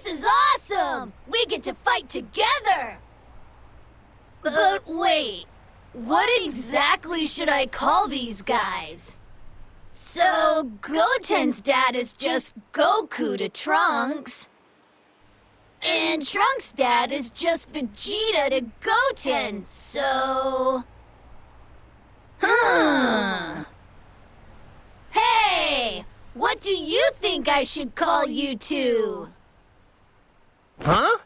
This is awesome! We get to fight together! But wait, what exactly should I call these guys? So, Goten's dad is just Goku to Trunks. And Trunks' dad is just Vegeta to Goten, so... Hey! What do you think I should call you two? Huh?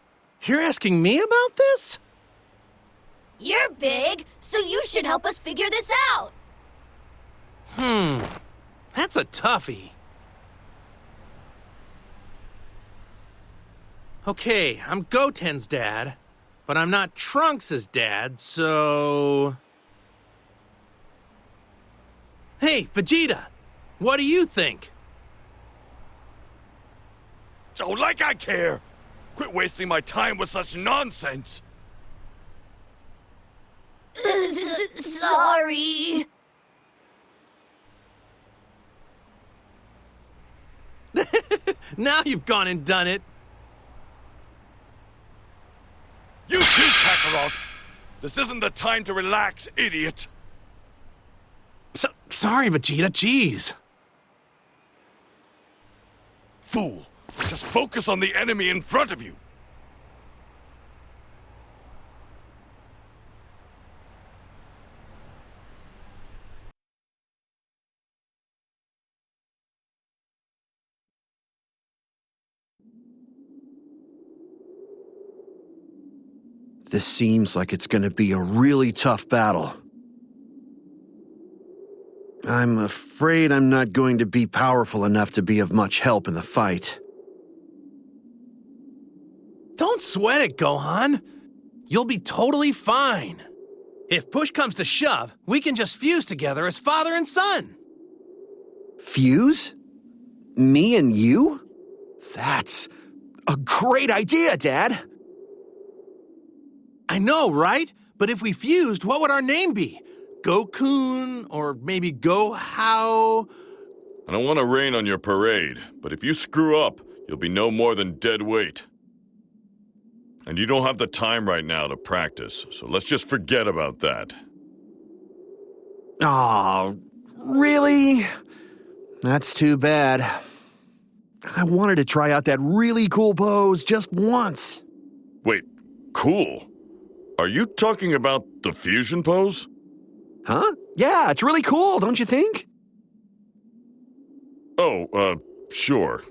You're asking me about this? You're big, so you should help us figure this out. That's a toughie. Okay, I'm Goten's dad, but I'm not Trunks' dad, so... Hey, Vegeta, what do you think? Oh, like I care! Quit wasting my time with such nonsense! Sorry. Now you've gone and done it. You too, Kakarot! This isn't the time to relax, idiot! Sorry, Vegeta, jeez. Fool! Just focus on the enemy in front of you! This seems like it's gonna be a really tough battle. I'm afraid I'm not going to be powerful enough to be of much help in the fight. Don't sweat it, Gohan. You'll be totally fine. If push comes to shove, we can just fuse together as father and son. Fuse? Me and you? That's a great idea, Dad! I know, right? But if we fused, what would our name be? Gokun, or maybe Go-How? I don't want to rain on your parade, but if you screw up, you'll be no more than dead weight. And you don't have the time right now to practice, so let's just forget about that. Aw, really? That's too bad. I wanted to try out that really cool pose just once. Wait, cool? Are you talking about the fusion pose? Huh? Yeah, it's really cool, don't you think? Oh, sure.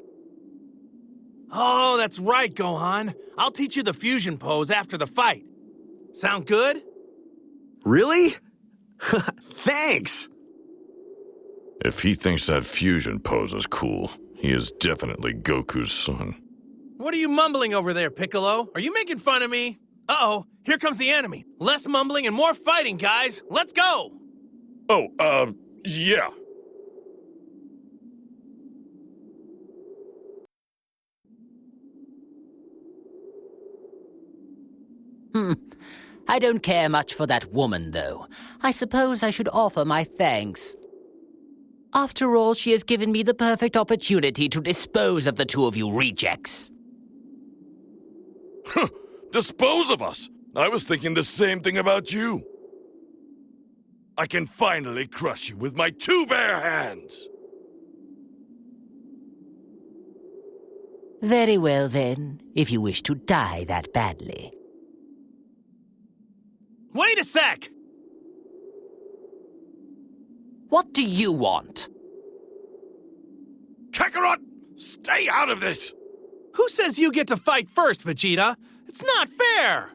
Oh, that's right, Gohan. I'll teach you the fusion pose after the fight. Sound good? Really? Thanks! If he thinks that fusion pose is cool, he is definitely Goku's son. What are you mumbling over there, Piccolo? Are you making fun of me? Uh-oh, here comes the enemy. Less mumbling and more fighting, guys. Let's go! Oh, yeah. I don't care much for that woman, though. I suppose I should offer my thanks. After all, she has given me the perfect opportunity to dispose of the two of you rejects. Dispose of us? I was thinking the same thing about you. I can finally crush you with my two bare hands. Very well, then, if you wish to die that badly. Wait a sec! What do you want? Kakarot, stay out of this! Who says you get to fight first, Vegeta? It's not fair!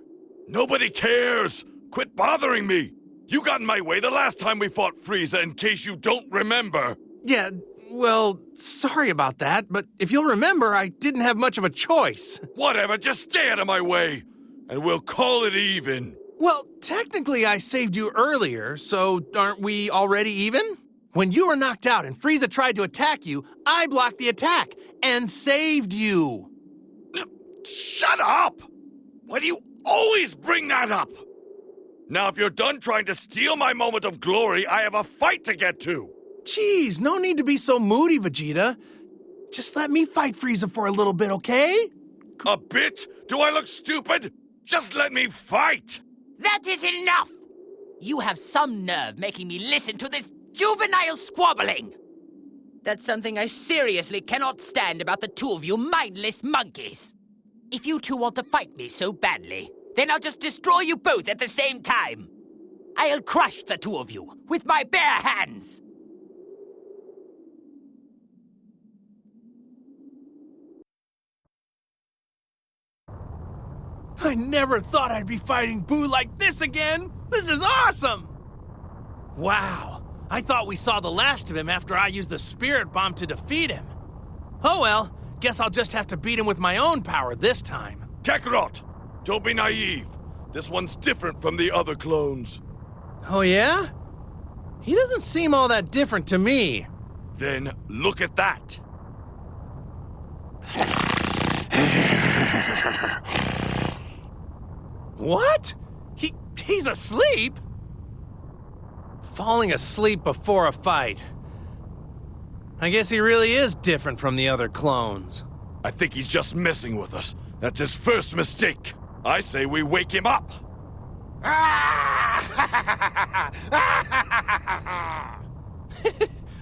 Nobody cares! Quit bothering me! You got in my way the last time we fought Frieza, in case you don't remember! Yeah, well, sorry about that, but if you'll remember, I didn't have much of a choice. Whatever, just stay out of my way, and we'll call it even. Well, technically I saved you earlier, so aren't we already even? When you were knocked out and Frieza tried to attack you, I blocked the attack and saved you. Shut up! Why do you always bring that up? Now, if you're done trying to steal my moment of glory, I have a fight to get to. Jeez, no need to be so moody, Vegeta. Just let me fight Frieza for a little bit, okay? A bit? Do I look stupid? Just let me fight! That is enough! You have some nerve making me listen to this juvenile squabbling! That's something I seriously cannot stand about the two of you mindless monkeys. If you two want to fight me so badly, then I'll just destroy you both at the same time. I'll crush the two of you with my bare hands. I never thought I'd be fighting Buu like this again! This is awesome! Wow, I thought we saw the last of him after I used the spirit bomb to defeat him. Oh well, guess I'll just have to beat him with my own power this time. Kakarot! Don't be naive. This one's different from the other clones. Oh yeah? He doesn't seem all that different to me. Then look at that. What? He's asleep? Falling asleep before a fight. I guess he really is different from the other clones. I think he's just messing with us. That's his first mistake. I say we wake him up.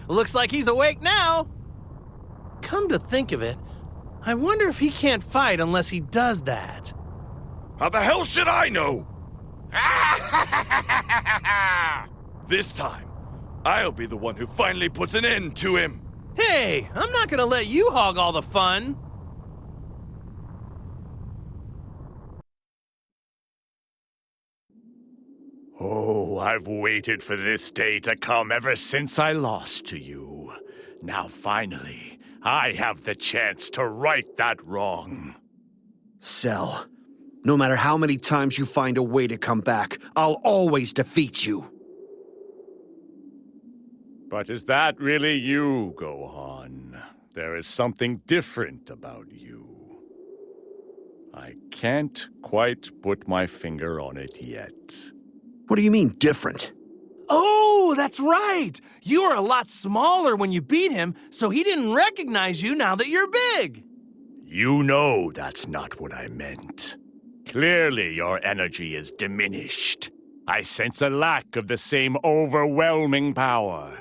Looks like he's awake now. Come to think of it, I wonder if he can't fight unless he does that. How the hell should I know? This time, I'll be the one who finally puts an end to him. Hey, I'm not gonna let you hog all the fun. Oh, I've waited for this day to come ever since I lost to you. Now finally, I have the chance to right that wrong. Cell, no matter how many times you find a way to come back, I'll always defeat you. But is that really you, Gohan? There is something different about you. I can't quite put my finger on it yet. What do you mean, different? Oh, that's right! You were a lot smaller when you beat him, so he didn't recognize you now that you're big! You know that's not what I meant. Clearly your energy is diminished. I sense a lack of the same overwhelming power.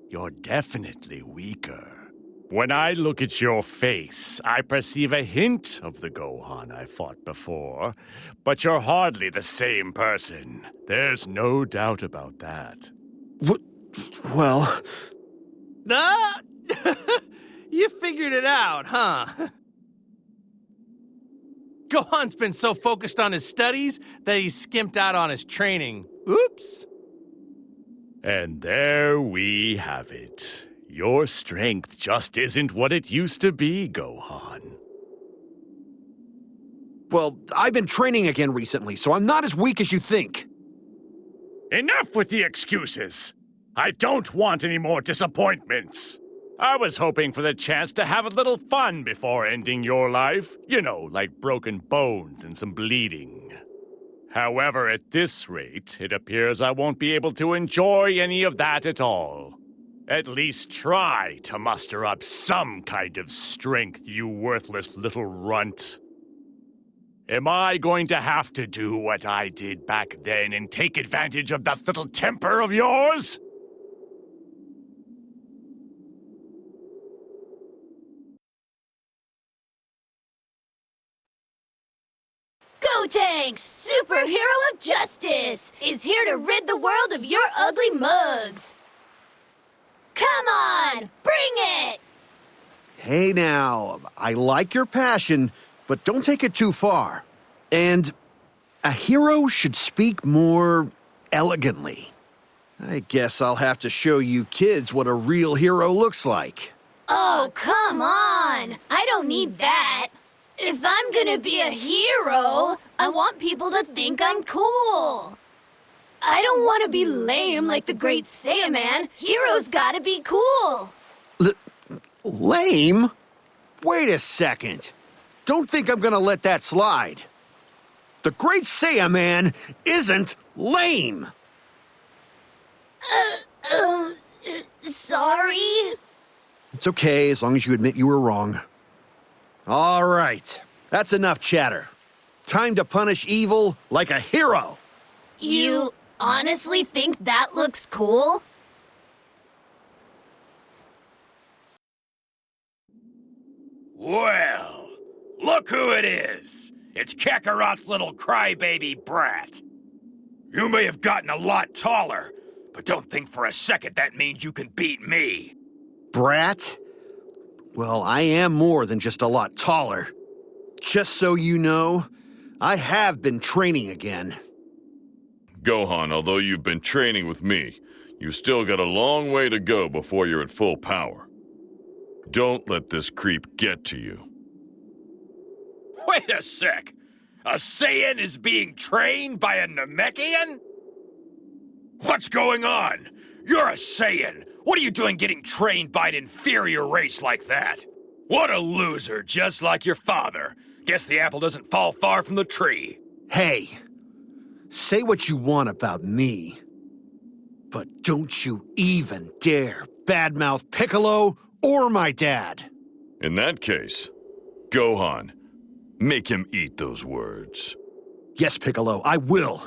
You're definitely weaker. When I look at your face, I perceive a hint of the Gohan I fought before, but you're hardly the same person. There's no doubt about that. Well, Ah! You figured it out, huh? Gohan's been so focused on his studies that he's skimped out on his training. Oops! And there we have it. Your strength just isn't what it used to be, Gohan. well, I've been training again recently, so I'm not as weak as you think. Enough with the excuses! I don't want any more disappointments! I was hoping for the chance to have a little fun before ending your life. You know, like broken bones and some bleeding. However, at this rate, it appears I won't be able to enjoy any of that at all. At least try to muster up some kind of strength, you worthless little runt. Am I going to have to do what I did back then and take advantage of that little temper of yours? Gotenks, superhero of justice, is here to rid the world of your ugly mugs. Come on, bring it! Hey now, I like your passion, but don't take it too far. And a hero should speak more elegantly. I guess I'll have to show you kids what a real hero looks like. Oh, come on! I don't need that. If I'm gonna be a hero, I want people to think I'm cool. I don't want to be lame like the great Saiyaman. Heroes gotta be cool. Lame? Wait a second. Don't think I'm gonna let that slide. The Great Saiyaman isn't lame. Sorry? It's okay, as long as you admit you were wrong. All right. That's enough chatter. Time to punish evil like a hero. You honestly think that looks cool? Well, look who it is. It's Kakarot's little crybaby brat. You may have gotten a lot taller, but don't think for a second that means you can beat me. Brat? Well, I am more than just a lot taller. Just so you know, I have been training again. Gohan, although you've been training with me, you've still got a long way to go before you're at full power. Don't let this creep get to you. Wait a sec. A Saiyan is being trained by a Namekian? What's going on? You're a Saiyan. What are you doing getting trained by an inferior race like that? What a loser, just like your father. Guess the apple doesn't fall far from the tree. Hey, say what you want about me, but don't you even dare badmouth Piccolo or my dad. In that case, Gohan, make him eat those words. Yes, Piccolo, I will.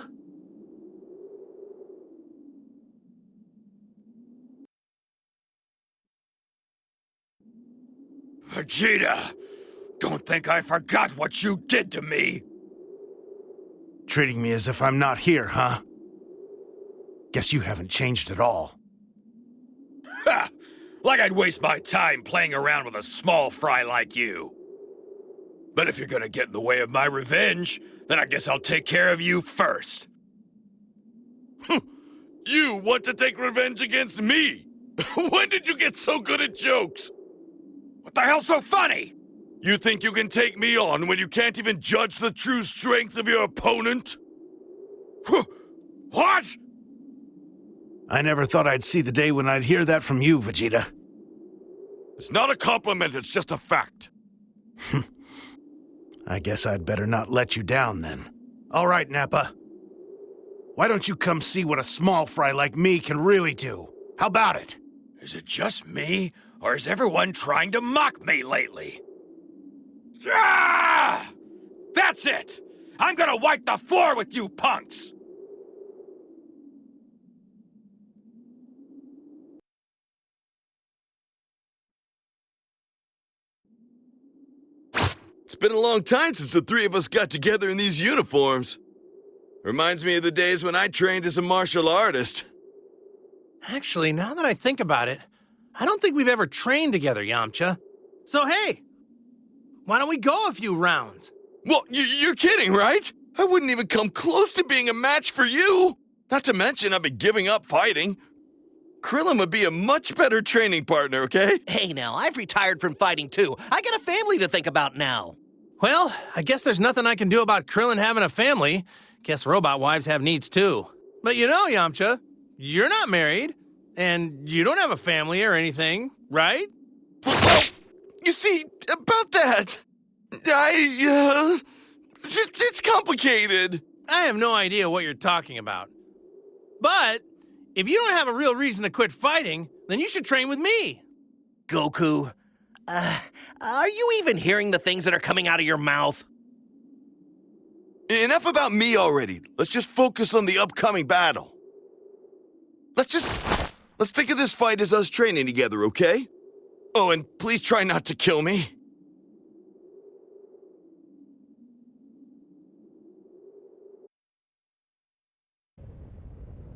Vegeta, don't think I forgot what you did to me. Treating me as if I'm not here, huh? Guess you haven't changed at all. Ha! Like I'd waste my time playing around with a small fry like you. But if you're gonna get in the way of my revenge, then I guess I'll take care of you first. You want to take revenge against me? When did you get so good at jokes? What the hell's so funny? You think you can take me on when you can't even judge the true strength of your opponent? What? I never thought I'd see the day when I'd hear that from you, Vegeta. It's not a compliment, it's just a fact. I guess I'd better not let you down then. All right, Nappa. Why don't you come see what a small fry like me can really do? How about it? Is it just me, or is everyone trying to mock me lately? Ah! That's it! I'm gonna wipe the floor with you punks! It's been a long time since the three of us got together in these uniforms. Reminds me of the days when I trained as a martial artist. Actually, now that I think about it, I don't think we've ever trained together, Yamcha. So hey, why don't we go a few rounds? Well, you're kidding, right? I wouldn't even come close to being a match for you. Not to mention I'd be giving up fighting. Krillin would be a much better training partner, okay? Hey now, I've retired from fighting too. I got a family to think about now. Well, I guess there's nothing I can do about Krillin having a family. Guess robot wives have needs too. But you know, Yamcha, you're not married, and you don't have a family or anything, right? Well, you see, about that, it's complicated. I have no idea what you're talking about. But if you don't have a real reason to quit fighting, then you should train with me. Goku, are you even hearing the things that are coming out of your mouth? Enough about me already. Let's just focus on the upcoming battle. Let's think of this fight as us training together, okay? Oh, and please try not to kill me.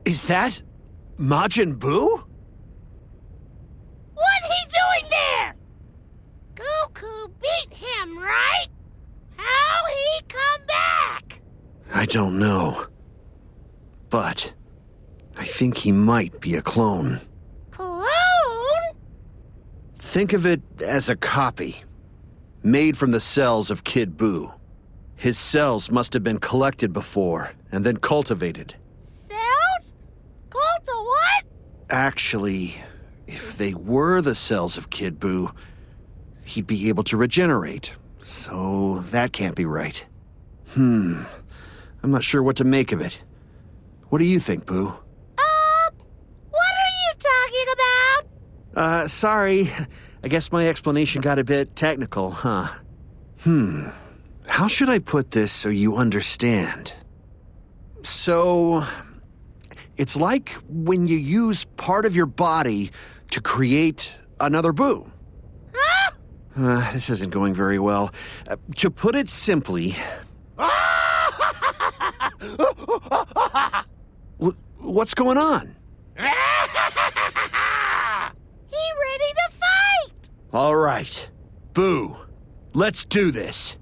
Is that Majin Buu? What he doing there? Goku beat him, right? How he come back? I don't know. But I think he might be a clone. Clone? Think of it as a copy, made from the cells of Kid Buu. His cells must have been collected before and then cultivated. Cells? Cult to what? Actually, if they were the cells of Kid Buu, he'd be able to regenerate. So that can't be right. I'm not sure what to make of it. What do you think, Boo? What are you talking about? Sorry. I guess my explanation got a bit technical, huh? How should I put this so you understand? So, it's like when you use part of your body to create another Buu. This isn't going very well. To put it simply... What's going on? He ready to fight! All right, Buu, let's do this.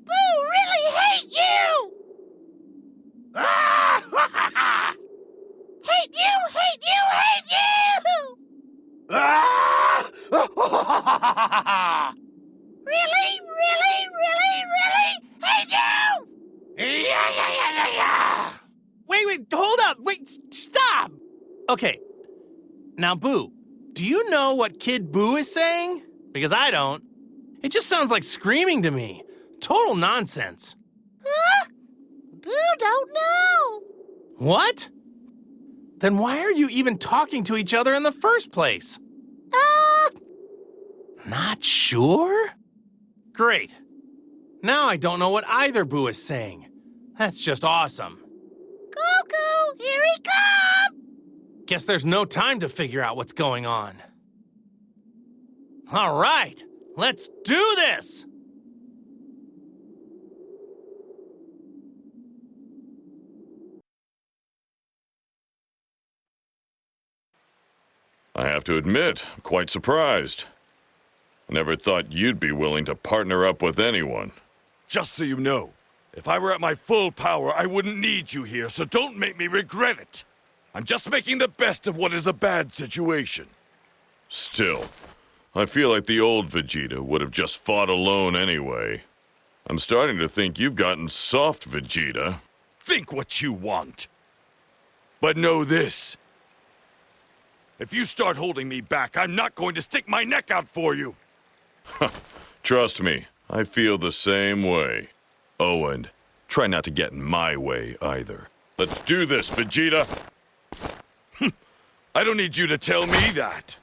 Buu really hate you! Hate you, hate you, hate you! Really, really, really, really hate you! Yeah. Wait, hold up! Wait, stop! Okay, now, Boo, do you know what Kid Buu is saying? Because I don't. It just sounds like screaming to me. Total nonsense. Huh? Buu don't know. What? Then why are you even talking to each other in the first place? Not sure? Great. Now I don't know what either Buu is saying. That's just awesome. Goku, here he comes! Guess there's no time to figure out what's going on. All right, let's do this! I have to admit, I'm quite surprised. I never thought you'd be willing to partner up with anyone. Just so you know, if I were at my full power, I wouldn't need you here, so don't make me regret it. I'm just making the best of what is a bad situation. Still, I feel like the old Vegeta would have just fought alone anyway. I'm starting to think you've gotten soft, Vegeta. Think what you want. But know this. If you start holding me back, I'm not going to stick my neck out for you. Trust me, I feel the same way. Oh, and try not to get in my way either. Let's do this, Vegeta! I don't need you to tell me that.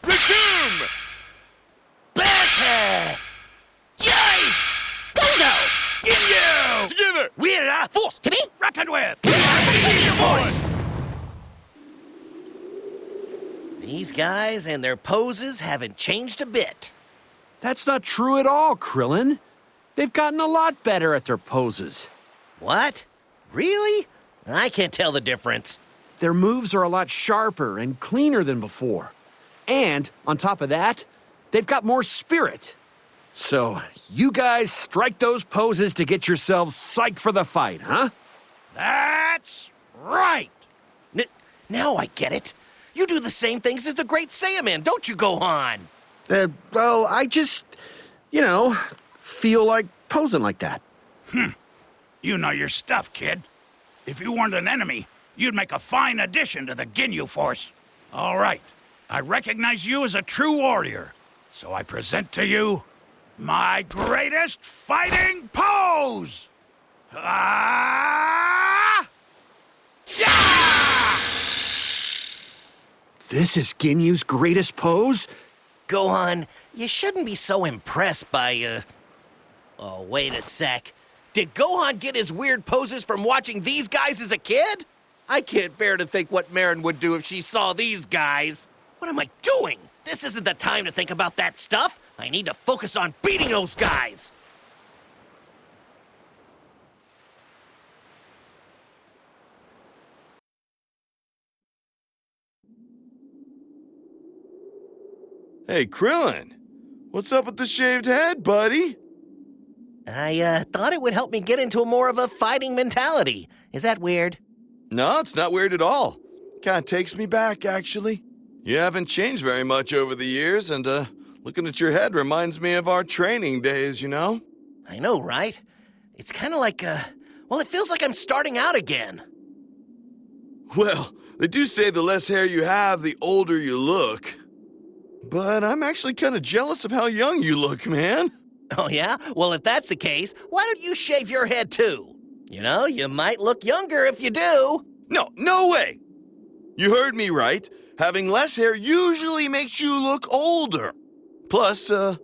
Resume! Better! Jace! Bingo! Ginyu! Together! We're a force to be reckoned with! These guys and their poses haven't changed a bit. That's not true at all, Krillin. They've gotten a lot better at their poses. What? Really? I can't tell the difference. Their moves are a lot sharper and cleaner than before. And, on top of that, they've got more spirit. So, you guys strike those poses to get yourselves psyched for the fight, huh? That's right! Now I get it. You do the same things as the Great Saiyaman, don't you, Gohan? Well, I just, feel like posing like that. You know your stuff, kid. If you weren't an enemy, you'd make a fine addition to the Ginyu force. All right, I recognize you as a true warrior, so I present to you my greatest fighting pose! Ah! Yeah! This is Ginyu's greatest pose? Gohan, you shouldn't be so impressed by, Oh, wait a sec. Did Gohan get his weird poses from watching these guys as a kid? I can't bear to think what Marin would do if she saw these guys. What am I doing? This isn't the time to think about that stuff. I need to focus on beating those guys. Hey, Krillin. What's up with the shaved head, buddy? I thought it would help me get into more of a fighting mentality. Is that weird? No, it's not weird at all. Kinda takes me back, actually. You haven't changed very much over the years, and, looking at your head reminds me of our training days, you know? I know, right? It's kind of like, well, it feels like I'm starting out again. Well, they do say the less hair you have, the older you look. But I'm actually kind of jealous of how young you look, man. Oh, yeah? Well, if that's the case, why don't you shave your head too? You know, you might look younger if you do. No way! You heard me right. Having less hair usually makes you look older. Plus, if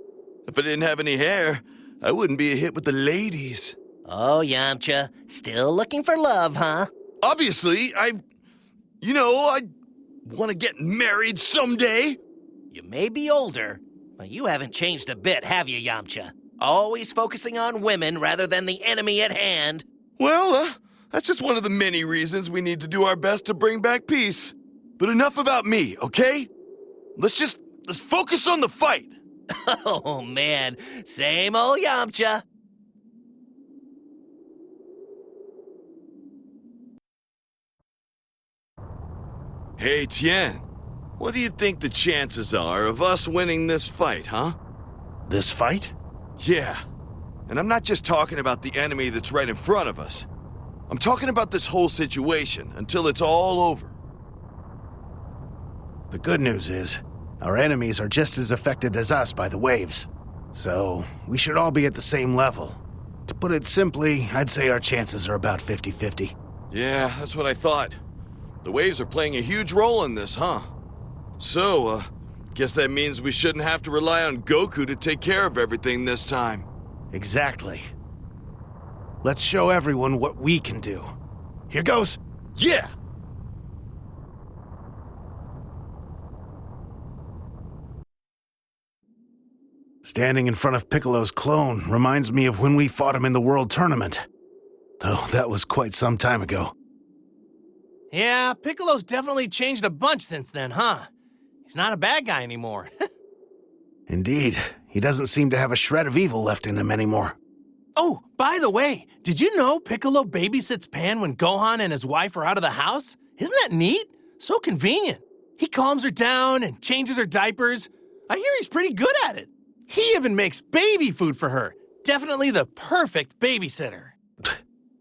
I didn't have any hair, I wouldn't be a hit with the ladies. Oh, Yamcha, still looking for love, huh? Obviously, I want to get married someday. You may be older, but you haven't changed a bit, have you, Yamcha? Always focusing on women rather than the enemy at hand. Well, that's just one of the many reasons we need to do our best to bring back peace. But enough about me, okay? Let's focus on the fight. Oh, man. Same old Yamcha. Hey, Tien. What do you think the chances are of us winning this fight, huh? This fight? Yeah. And I'm not just talking about the enemy that's right in front of us. I'm talking about this whole situation until it's all over. The good news is, our enemies are just as affected as us by the waves. So, we should all be at the same level. To put it simply, I'd say our chances are about 50-50. Yeah, that's what I thought. The waves are playing a huge role in this, huh? So, guess that means we shouldn't have to rely on Goku to take care of everything this time. Exactly. Let's show everyone what we can do. Here goes. Yeah! Standing in front of Piccolo's clone reminds me of when we fought him in the World Tournament. Though that was quite some time ago. Yeah, Piccolo's definitely changed a bunch since then, huh? He's not a bad guy anymore. Indeed, he doesn't seem to have a shred of evil left in him anymore. Oh, by the way, did you know Piccolo babysits Pan when Gohan and his wife are out of the house? Isn't that neat? So convenient. He calms her down and changes her diapers. I hear he's pretty good at it. He even makes baby food for her. Definitely the perfect babysitter.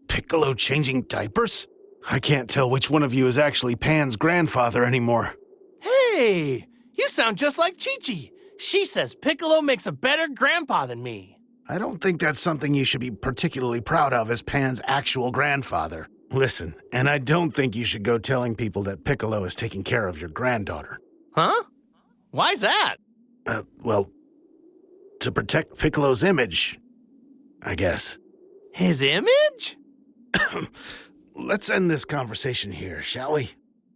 Piccolo changing diapers? I can't tell which one of you is actually Pan's grandfather anymore. Hey, you sound just like Chi-Chi. She says Piccolo makes a better grandpa than me. I don't think that's something you should be particularly proud of as Pan's actual grandfather. Listen, and I don't think you should go telling people that Piccolo is taking care of your granddaughter. Huh? Why's that? Well, to protect Piccolo's image, I guess. His image? Let's end this conversation here, shall we?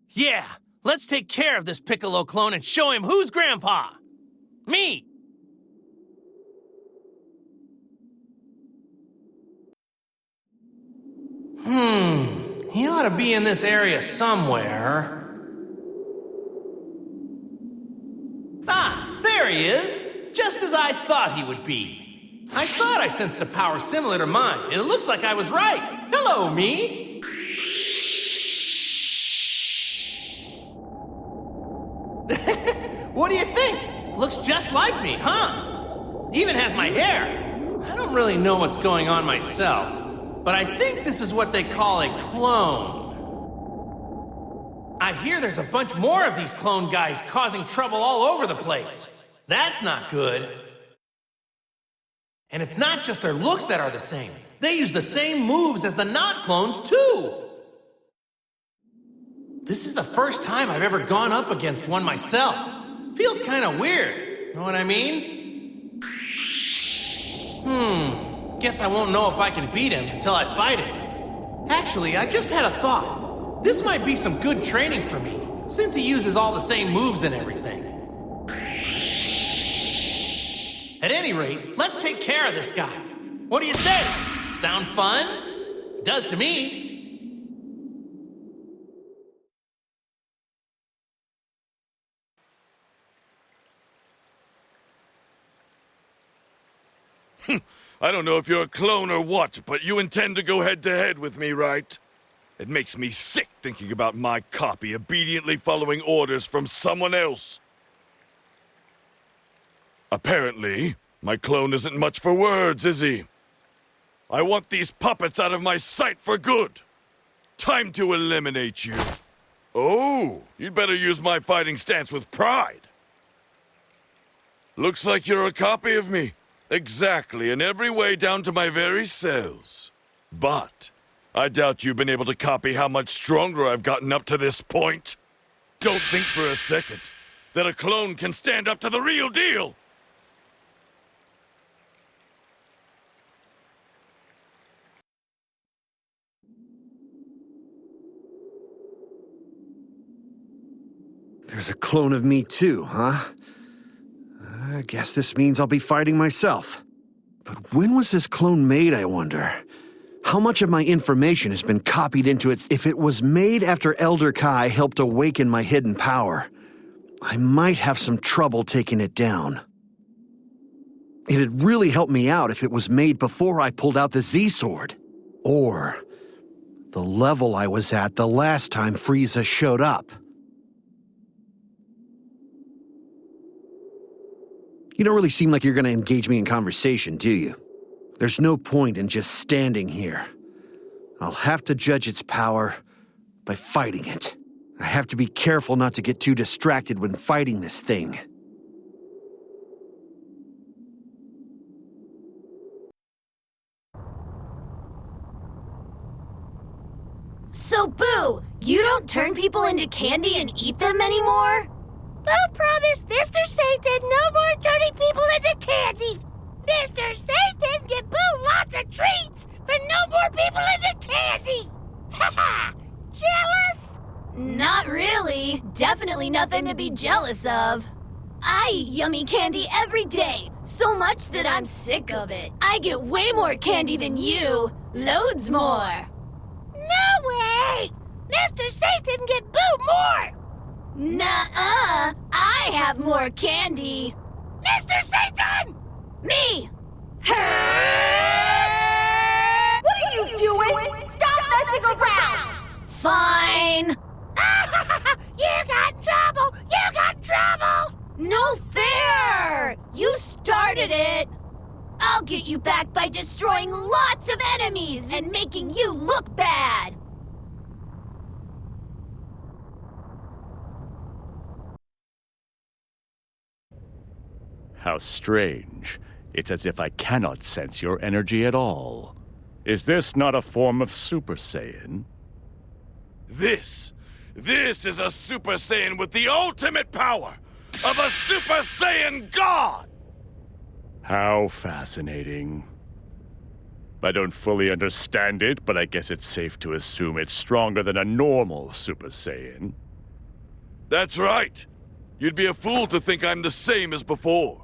Yeah, let's take care of this Piccolo clone and show him who's grandpa. Me! He ought to be in this area somewhere. Ah, there he is! Just as I thought he would be. I thought I sensed a power similar to mine, and it looks like I was right. Hello, me! What do you think? Looks just like me, huh? Even has my hair. I don't really know what's going on myself, but I think this is what they call a clone. I hear there's a bunch more of these clone guys causing trouble all over the place. That's not good. And it's not just their looks that are the same. They use the same moves as the not clones, too. This is the first time I've ever gone up against one myself. Feels kind of weird. Know what I mean? Guess I won't know if I can beat him until I fight him. Actually, I just had a thought. This might be some good training for me, since he uses all the same moves and everything. At any rate, let's take care of this guy. What do you say? Sound fun? Does to me. I don't know if you're a clone or what, but you intend to go head-to-head with me, right? It makes me sick thinking about my copy obediently following orders from someone else. Apparently, my clone isn't much for words, is he? I want these puppets out of my sight for good. Time to eliminate you. Oh, you'd better use my fighting stance with pride. Looks like you're a copy of me. Exactly, in every way down to my very cells. But I doubt you've been able to copy how much stronger I've gotten up to this point. Don't think for a second that a clone can stand up to the real deal. There's a clone of me too, huh? I guess this means I'll be fighting myself. But when was this clone made, I wonder? How much of my information has been copied into its... If it was made after Elder Kai helped awaken my hidden power, I might have some trouble taking it down. It'd really help me out if it was made before I pulled out the Z-Sword. Or the level I was at the last time Frieza showed up. You don't really seem like you're going to engage me in conversation, do you? There's no point in just standing here. I'll have to judge its power by fighting it. I have to be careful not to get too distracted when fighting this thing. So, Boo, you don't turn people into candy and eat them anymore? Boo promised Mr. Satan no more turning people into candy. Mr. Satan give Boo lots of treats, but no more people into candy. Ha! Jealous? Not really. Definitely nothing to be jealous of. I eat yummy candy every day, so much that I'm sick of it. I get way more candy than you. Loads more. No way! Mr. Satan get Boo more! Nuh-uh! I have more candy! Mr. Satan! Me! What are you doing? Stop messing around! Fine! You got trouble! You got trouble! No fair! You started it! I'll get you back by destroying lots of enemies and making you look bad! How strange. It's as if I cannot sense your energy at all. Is this not a form of Super Saiyan? This is a Super Saiyan with the ultimate power of a Super Saiyan God! How fascinating. I don't fully understand it, but I guess it's safe to assume it's stronger than a normal Super Saiyan. That's right. You'd be a fool to think I'm the same as before.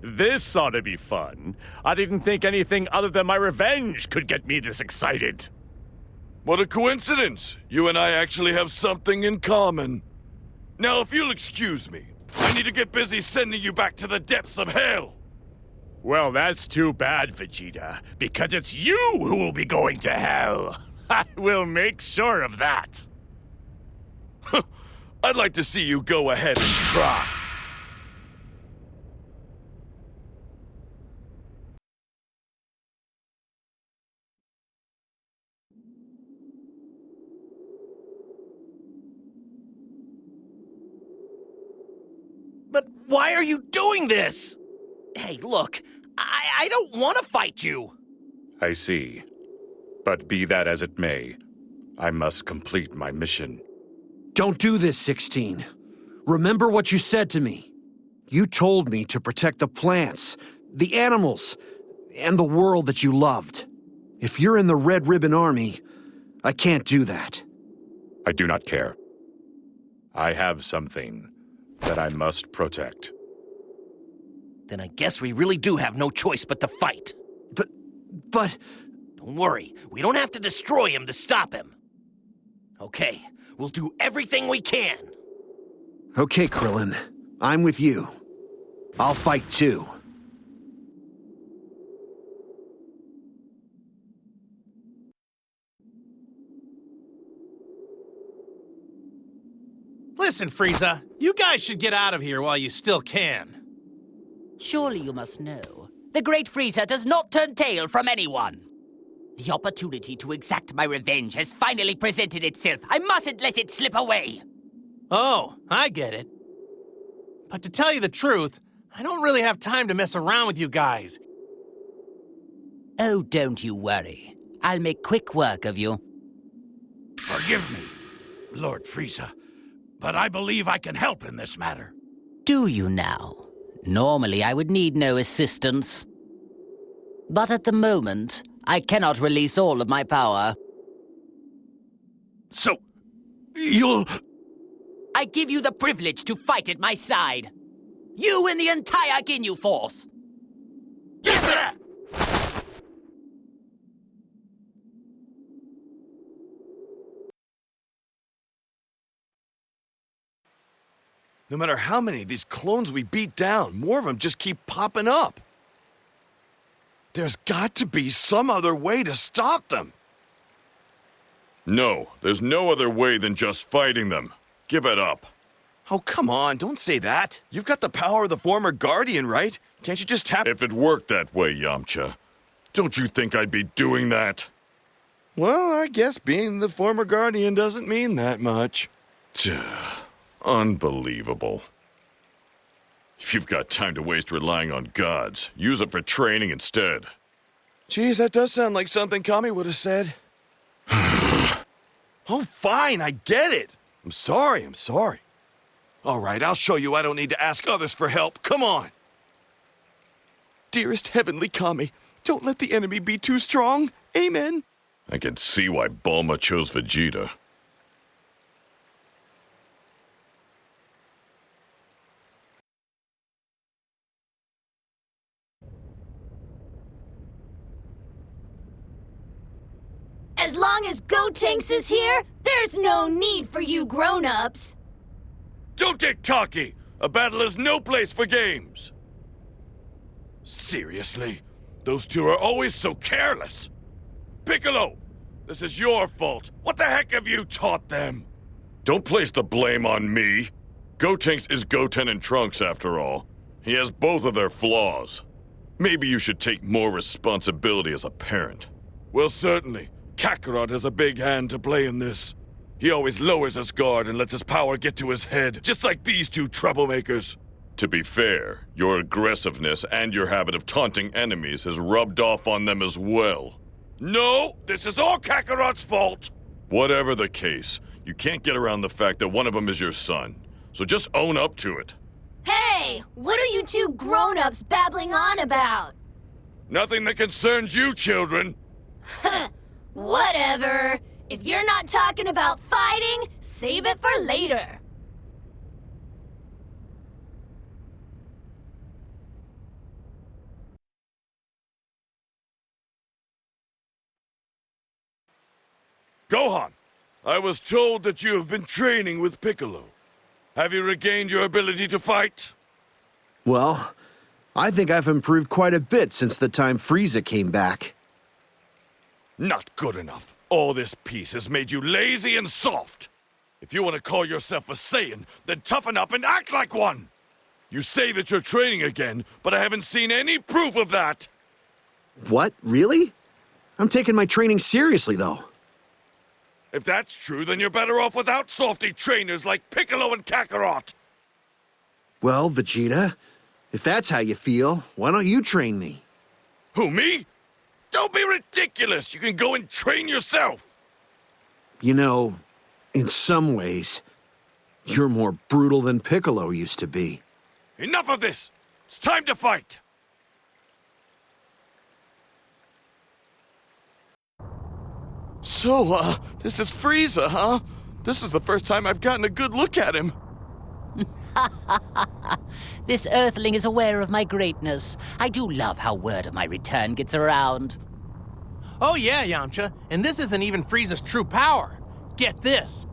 This ought to be fun. I didn't think anything other than my revenge could get me this excited. What a coincidence! You and I actually have something in common. Now, if you'll excuse me, I need to get busy sending you back to the depths of hell. Well, that's too bad, Vegeta, because it's you who will be going to hell. I will make sure of that. I'd like to see you go ahead and try. But why are you doing this? Hey, look, I don't want to fight you. I see. But be that as it may, I must complete my mission. Don't do this, 16. Remember what you said to me. You told me to protect the plants, the animals, and the world that you loved. If you're in the Red Ribbon Army, I can't do that. I do not care. I have something that I must protect. Then I guess we really do have no choice but to fight. But... Don't worry, we don't have to destroy him to stop him. Okay, we'll do everything we can. Okay, Krillin. I'm with you. I'll fight too. Listen, Frieza, you guys should get out of here while you still can. Surely you must know. The great Frieza does not turn tail from anyone. The opportunity to exact my revenge has finally presented itself. I mustn't let it slip away. Oh, I get it. But to tell you the truth, I don't really have time to mess around with you guys. Oh, don't you worry. I'll make quick work of you. Forgive me, Lord Frieza, but I believe I can help in this matter. Do you now? Normally, I would need no assistance. But at the moment, I cannot release all of my power. So, you'll... I give you the privilege to fight at my side. You and the entire Ginyu force. Yes, sir! No matter how many of these clones we beat down, more of them just keep popping up. There's got to be some other way to stop them. No, there's no other way than just fighting them. Give it up. Oh, come on, don't say that. You've got the power of the former Guardian, right? Can't you just tap... If it worked that way, Yamcha, don't you think I'd be doing that? Well, I guess being the former Guardian doesn't mean that much. Unbelievable. If you've got time to waste relying on gods, use it for training instead. Geez, that does sound like something Kami would have said. Oh, fine, I get it. I'm sorry. All right, I'll show you I don't need to ask others for help. Come on. Dearest Heavenly Kami, don't let the enemy be too strong. Amen. I can see why Bulma chose Vegeta. As long as Gotenks is here, there's no need for you grown-ups. Don't get cocky. A battle is no place for games. Seriously, those two are always so careless. Piccolo, this is your fault. What the heck have you taught them? Don't place the blame on me. Gotenks is Goten and Trunks, after all. He has both of their flaws. Maybe you should take more responsibility as a parent. Well, certainly. Kakarot has a big hand to play in this. He always lowers his guard and lets his power get to his head, just like these two troublemakers. To be fair, your aggressiveness and your habit of taunting enemies has rubbed off on them as well. No, this is all Kakarot's fault! Whatever the case, you can't get around the fact that one of them is your son. So just own up to it. Hey, what are you two grown-ups babbling on about? Nothing that concerns you, children. Whatever. If you're not talking about fighting, save it for later. Gohan, I was told that you have been training with Piccolo. Have you regained your ability to fight? Well, I think I've improved quite a bit since the time Frieza came back. Not good enough. All this peace has made you lazy and soft. If you want to call yourself a Saiyan, then toughen up and act like one. You say that you're training again, but I haven't seen any proof of that. What? Really? I'm taking my training seriously, though. If that's true, then you're better off without softy trainers like Piccolo and Kakarot. Well, Vegeta, if that's how you feel, why don't you train me? Who, me? Don't be ridiculous! You can go and train yourself! You know, in some ways, you're more brutal than Piccolo used to be. Enough of this! It's time to fight! So, this is Frieza, huh? This is the first time I've gotten a good look at him. This Earthling is aware of my greatness. I do love how word of my return gets around. Oh yeah, Yamcha, and this isn't even Frieza's true power. Get this.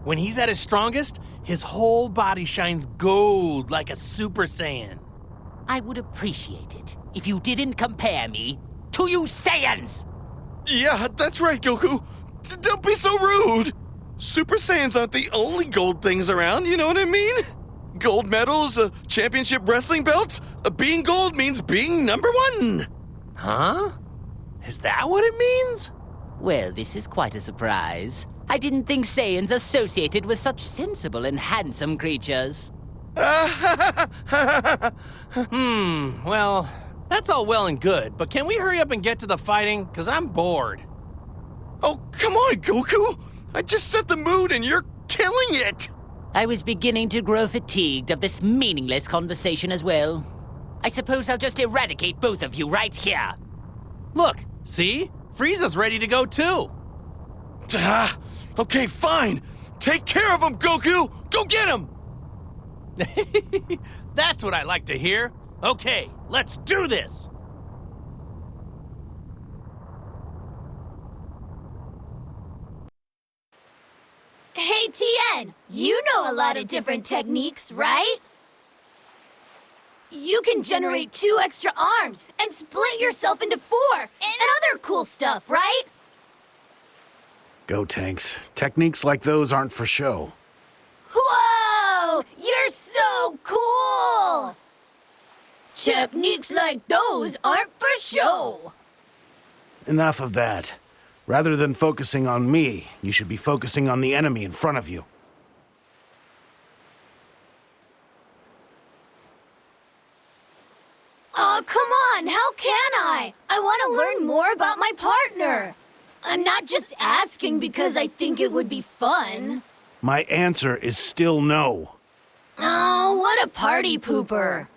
When he's at his strongest, his whole body shines gold like a Super Saiyan. I would appreciate it if you didn't compare me to you Saiyans! Yeah, that's right, Goku. Don't be so rude. Super Saiyans aren't the only gold things around, you know what I mean? Gold medals, championship wrestling belts. Being gold means being number one. Huh? Is that what it means? Well, this is quite a surprise. I didn't think Saiyans associated with such sensible and handsome creatures. Well, that's all well and good, but can we hurry up and get to the fighting? Because I'm bored. Oh, come on, Goku! I just set the mood and you're killing it! I was beginning to grow fatigued of this meaningless conversation as well. I suppose I'll just eradicate both of you right here. Look, see? Frieza's ready to go too. Okay, fine. Take care of him, Goku! Go get him! That's what I like to hear. Okay, let's do this! Hey, Tien, you know a lot of different techniques, right? You can generate 2 extra arms and split yourself into 4 and other cool stuff, right? Gotenks, techniques like those aren't for show. Whoa! You're so cool! Techniques like those aren't for show. Enough of that. Rather than focusing on me, you should be focusing on the enemy in front of you. Aw, come on, how can I? I want to learn more about my partner. I'm not just asking because I think it would be fun. My answer is still no. Oh, what a party pooper.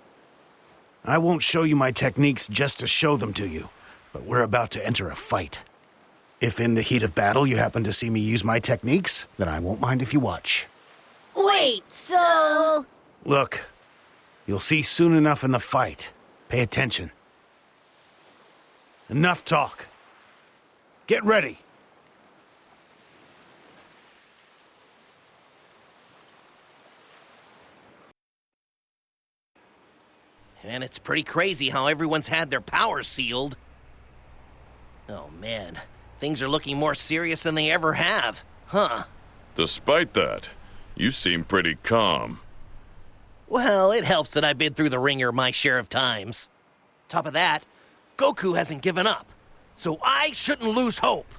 I won't show you my techniques just to show them to you, but we're about to enter a fight. If in the heat of battle you happen to see me use my techniques, then I won't mind if you watch. Wait, so... Look, you'll see soon enough in the fight. Pay attention. Enough talk. Get ready. And it's pretty crazy how everyone's had their powers sealed. Oh man, things are looking more serious than they ever have, huh? Despite that, you seem pretty calm. Well, it helps that I've been through the ringer my share of times. Top of that, Goku hasn't given up, so I shouldn't lose hope.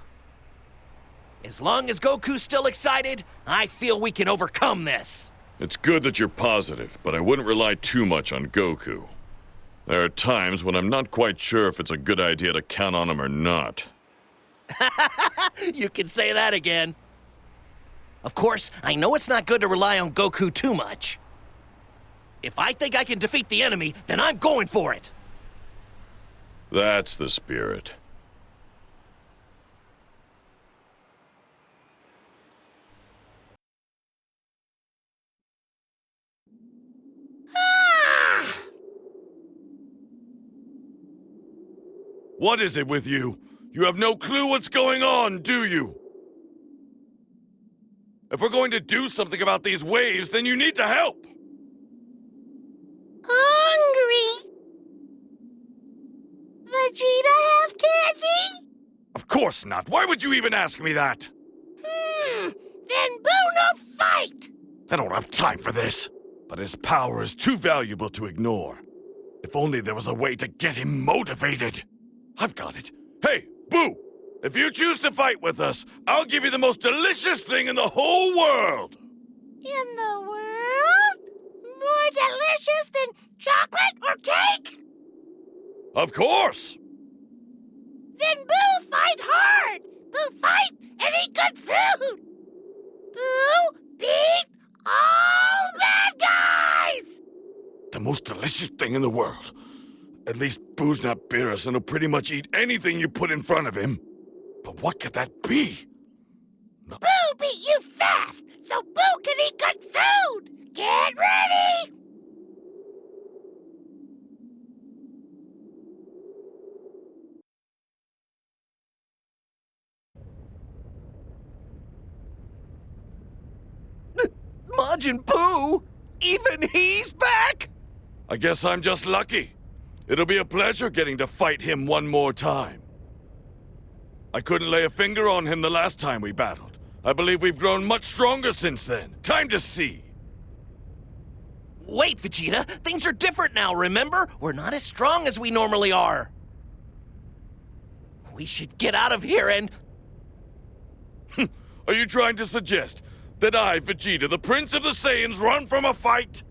As long as Goku's still excited, I feel we can overcome this. It's good that you're positive, but I wouldn't rely too much on Goku. There are times when I'm not quite sure if it's a good idea to count on him or not. You can say that again. Of course, I know it's not good to rely on Goku too much. If I think I can defeat the enemy, then I'm going for it. That's the spirit. What is it with you? You have no clue what's going on, do you? If we're going to do something about these waves, then you need to help. Hungry? Vegeta have candy? Of course not. Why would you even ask me that? Then Buu no fight! I don't have time for this. But his power is too valuable to ignore. If only there was a way to get him motivated. I've got it. Hey, Buu! If you choose to fight with us, I'll give you the most delicious thing in the whole world! In the world? More delicious than chocolate or cake? Of course! Then Buu fight hard! Buu fight and eat good food! Buu beat all bad guys! The most delicious thing in the world. At least Boo's not beerus and he'll pretty much eat anything you put in front of him. But what could that be? Buu beat you fast, so Buu can eat good food! Get ready! Majin Buu? Even he's back? I guess I'm just lucky. It'll be a pleasure getting to fight him one more time. I couldn't lay a finger on him the last time we battled. I believe we've grown much stronger since then. Time to see. Wait, Vegeta, things are different now, remember? We're not as strong as we normally are. We should get out of here and... Are you trying to suggest that I, Vegeta, the Prince of the Saiyans, run from a fight?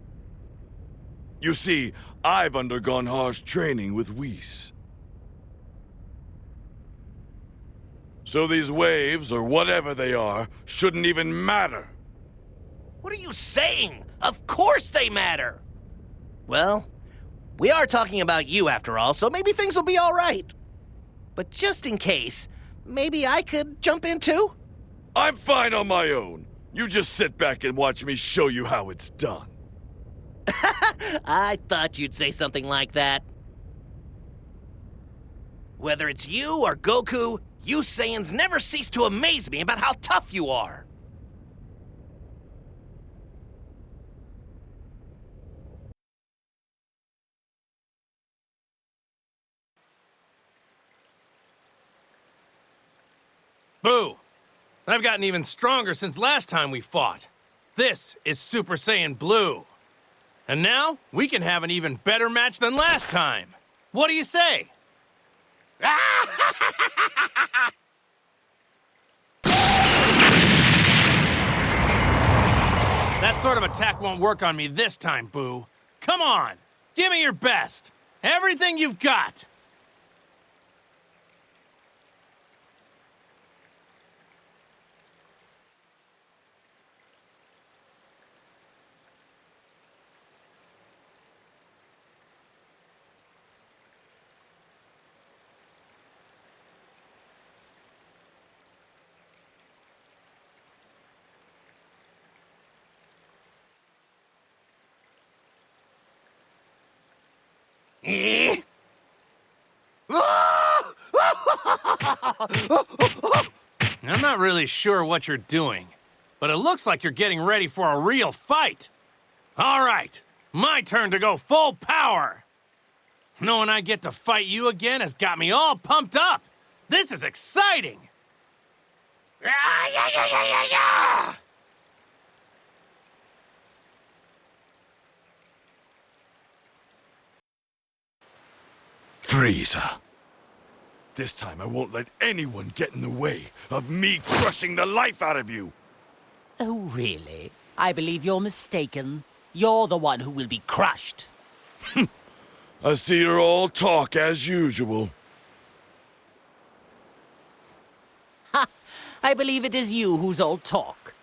You see, I've undergone harsh training with Whis. So these waves, or whatever they are, shouldn't even matter. What are you saying? Of course they matter! Well, we are talking about you after all, so maybe things will be all right. But just in case, maybe I could jump in too? I'm fine on my own. You just sit back and watch me show you how it's done. I thought you'd say something like that. Whether it's you or Goku, you Saiyans never cease to amaze me about how tough you are. Boo! I've gotten even stronger since last time we fought. This is Super Saiyan Blue. And now, we can have an even better match than last time. What do you say? That sort of attack won't work on me this time, Boo. Come on, give me your best. Everything you've got. I'm not really sure what you're doing, but it looks like you're getting ready for a real fight. All right, my turn to go full power. Knowing I get to fight you again has got me all pumped up. This is exciting. Frieza. This time I won't let anyone get in the way of me crushing the life out of you. Oh, really? I believe you're mistaken. You're the one who will be crushed. I see you're all talk as usual. Ha! I believe it is you who's all talk.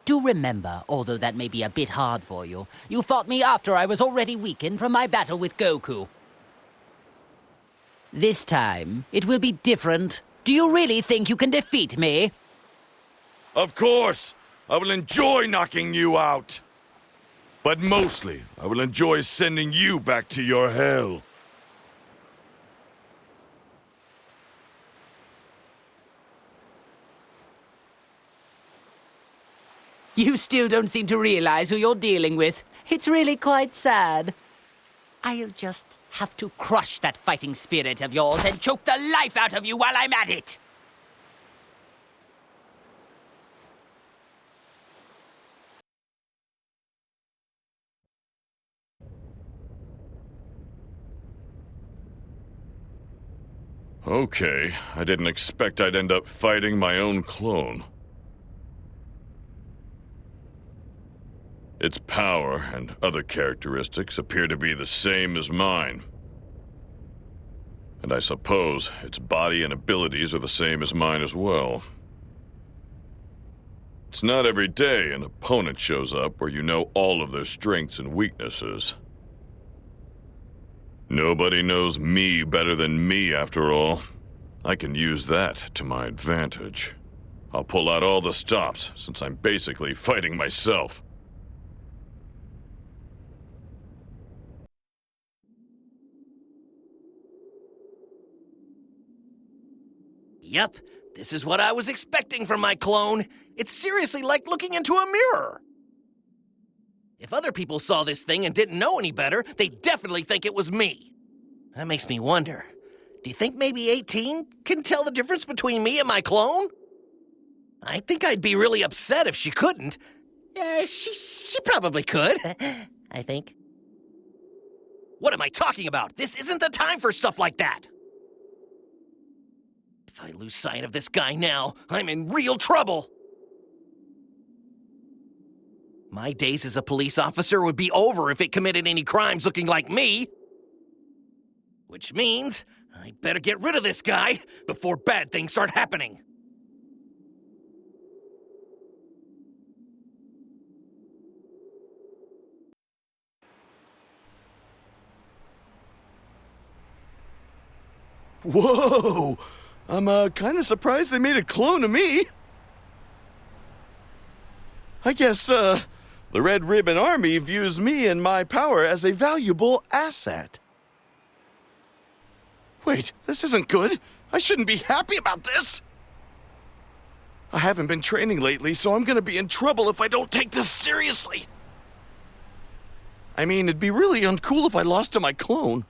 Do remember, although that may be a bit hard for you, you fought me after I was already weakened from my battle with Goku. This time, it will be different. Do you really think you can defeat me? Of course! I will enjoy knocking you out. But mostly, I will enjoy sending you back to your hell. You still don't seem to realize who you're dealing with. It's really quite sad. I'll just have to crush that fighting spirit of yours and choke the life out of you while I'm at it. Okay, I didn't expect I'd end up fighting my own clone. Its power and other characteristics appear to be the same as mine. And I suppose its body and abilities are the same as mine as well. It's not every day an opponent shows up where you know all of their strengths and weaknesses. Nobody knows me better than me, after all. I can use that to my advantage. I'll pull out all the stops, since I'm basically fighting myself. Yep, this is what I was expecting from my clone. It's seriously like looking into a mirror. If other people saw this thing and didn't know any better, they'd definitely think it was me. That makes me wonder, do you think maybe 18 can tell the difference between me and my clone? I think I'd be really upset if she couldn't. She probably could, I think. What am I talking about? This isn't the time for stuff like that. If I lose sight of this guy now, I'm in real trouble. My days as a police officer would be over if it committed any crimes looking like me. Which means I better get rid of this guy before bad things start happening. Whoa! I'm kind of surprised they made a clone of me. I guess, the Red Ribbon Army views me and my power as a valuable asset. Wait, this isn't good. I shouldn't be happy about this. I haven't been training lately, so I'm gonna be in trouble if I don't take this seriously. I mean, it'd be really uncool if I lost to my clone.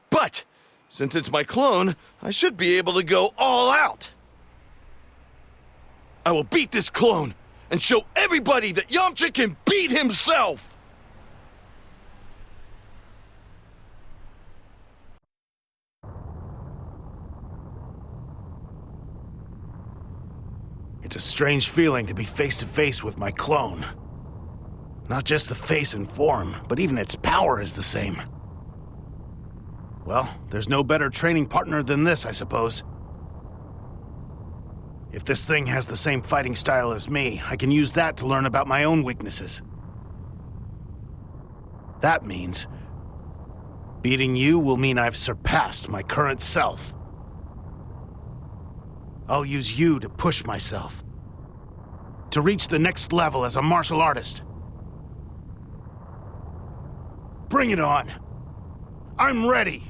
But, since it's my clone, I should be able to go all out. I will beat this clone and show everybody that Yamcha can beat himself! It's a strange feeling to be face to face with my clone. Not just the face and form, but even its power is the same. Well, there's no better training partner than this, I suppose. If this thing has the same fighting style as me, I can use that to learn about my own weaknesses. That means beating you will mean I've surpassed my current self. I'll use you to push myself, to reach the next level as a martial artist. Bring it on! I'm ready!